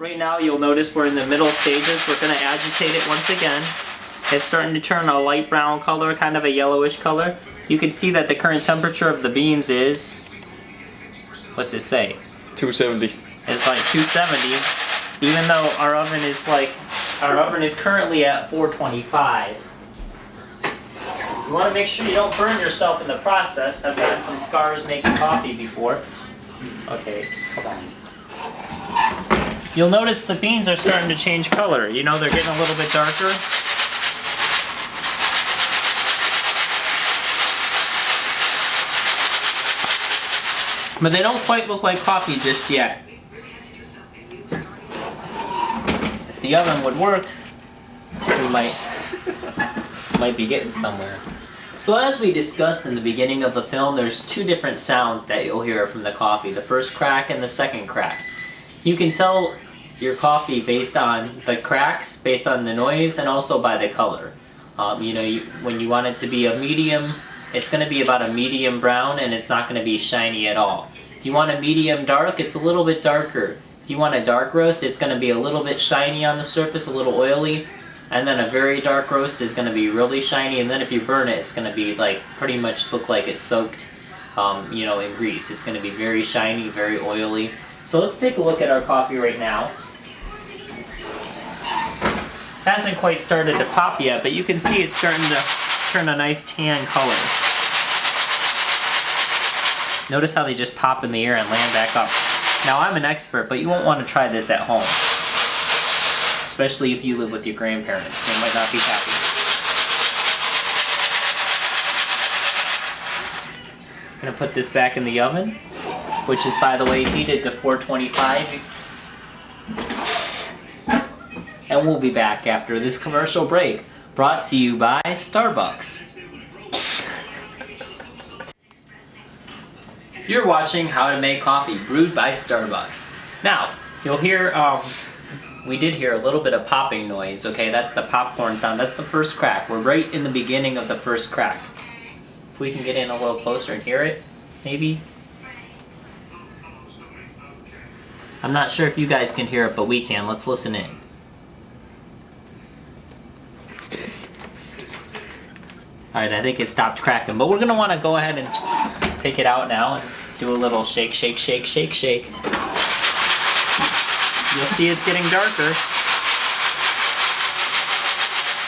Right now you'll notice we're in the middle stages. We're going to agitate it once again. It's starting to turn a light brown color, kind of a yellowish color. You can see that the current temperature of the beans is, what's it say? 270. It's like 270, even though our oven is currently at 425. You want to make sure you don't burn yourself in the process. I've gotten some scars making coffee before. Okay, come on. You'll notice the beans are starting to change color. You know, they're getting a little bit darker. But they don't quite look like coffee just yet. If the oven would work, we might be getting somewhere. So as we discussed in the beginning of the film, there's two different sounds that you'll hear from the coffee. The first crack and the second crack. You can tell your coffee based on the cracks, based on the noise, and also by the color. When you want it to be a medium, it's going to be about a medium brown, and it's not going to be shiny at all. If you want a medium dark, it's a little bit darker. If you want a dark roast, it's going to be a little bit shiny on the surface, a little oily. And then a very dark roast is going to be really shiny, and then if you burn it, it's going to be like pretty much look like it's soaked, in grease. It's going to be very shiny, very oily. So let's take a look at our coffee right now. Hasn't quite started to pop yet, but you can see it's starting to turn a nice tan color. Notice how they just pop in the air and land back up. Now I'm an expert, but you won't want to try this at home. Especially if you live with your grandparents. They might not be happy. I'm going to put this back in the oven, which is, by the way, heated to 425. And we'll be back after this commercial break, brought to you by Starbucks. You're watching How to Make Coffee, brewed by Starbucks. Now, you'll hear, we did hear a little bit of popping noise, okay? That's the popcorn sound. That's the first crack. We're right in the beginning of the first crack. If we can get in a little closer and hear it, maybe. I'm not sure if you guys can hear it, but we can. Let's listen in. Alright, I think it stopped cracking, but we're going to want to go ahead and take it out now and do a little shake, shake, shake, shake, shake. You'll see it's getting darker.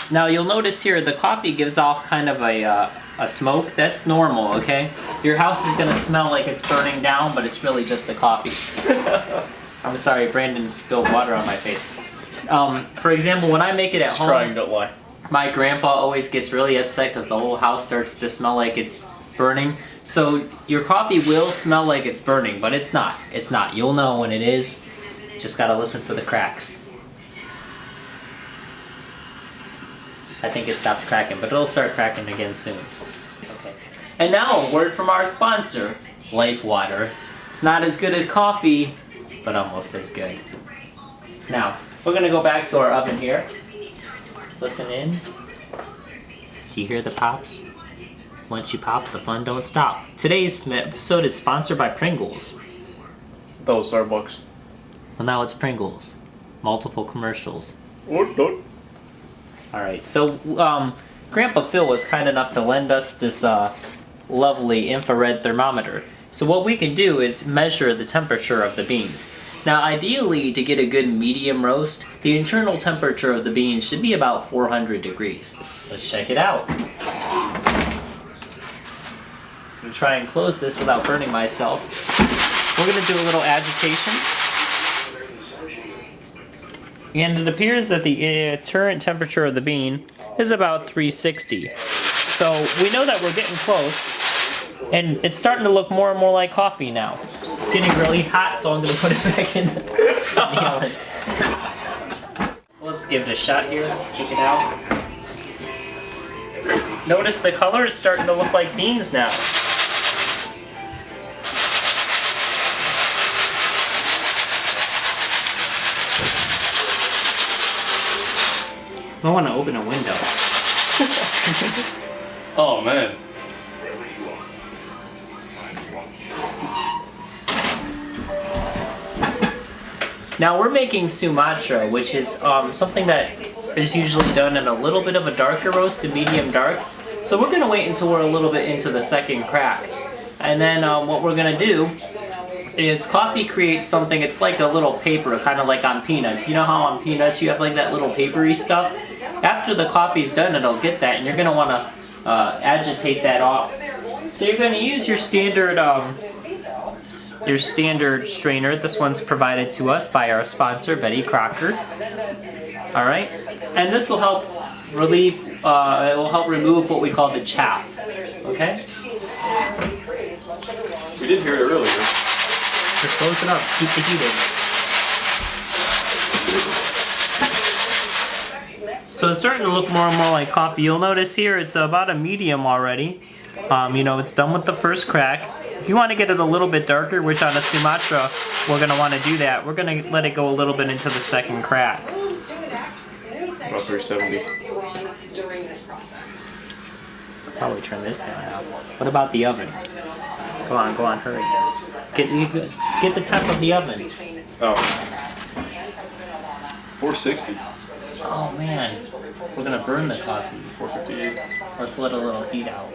Now you'll notice here the coffee gives off kind of a smoke. That's normal, okay? Your house is going to smell like it's burning down, but it's really just the coffee. I'm sorry, Brandon spilled water on my face. For example, when I make it at home, Crying, don't lie. my grandpa always gets really upset because the whole house starts to smell like it's burning. So your coffee will smell like it's burning, but it's not. It's not. You'll know when it is. Just gotta listen for the cracks. I think it stopped cracking, but it'll start cracking again soon. Okay. And now a word from our sponsor, Life Water. It's not as good as coffee, but almost as good. Now, we're gonna go back to our oven here. Listen in. Do you hear the pops? Once you pop, the fun don't stop. Today's episode is sponsored by Pringles. That was Starbucks. Well, now it's Pringles. Multiple commercials. What? Alright, so Grandpa Phil was kind enough to lend us this lovely infrared thermometer. So what we can do is measure the temperature of the beans. Now ideally, to get a good medium roast, the internal temperature of the beans should be about 400 degrees. Let's check it out. I'm going to try and close this without burning myself. We're going to do a little agitation. And it appears that the current temperature of the bean is about 360. So we know that we're getting close. And it's starting to look more and more like coffee now. It's getting really hot, so I'm going to put it back in the oven. So let's give it a shot here. Let's take it out. Notice the color is starting to look like beans now. I want to open a window. Oh man. Now we're making Sumatra, which is something that is usually done in a little bit of a darker roast, a medium dark. So we're gonna wait until we're a little bit into the second crack. And then what we're gonna do is coffee creates something, it's like a little paper, kind of like on peanuts. You know how on peanuts you have like that little papery stuff? After the coffee's done, it'll get that, and you're gonna wanna agitate that off. So you're gonna use your standard strainer. This one's provided to us by our sponsor, Betty Crocker. All right, and this will help relieve. It will help remove what we call the chaff. Okay. We did hear it earlier. Just close it up. Keep the heat in. So it's starting to look more and more like coffee. You'll notice here it's about a medium already. You know, it's done with the first crack. If you want to get it a little bit darker, which on a Sumatra we're going to want to do that, we're going to let it go a little bit into the second crack. About 370. Probably turn this down now. What about the oven? Go on, hurry. Get the temp of the oven. Oh. 460. Oh man, we're gonna burn the coffee. 458. Let's let a little heat out.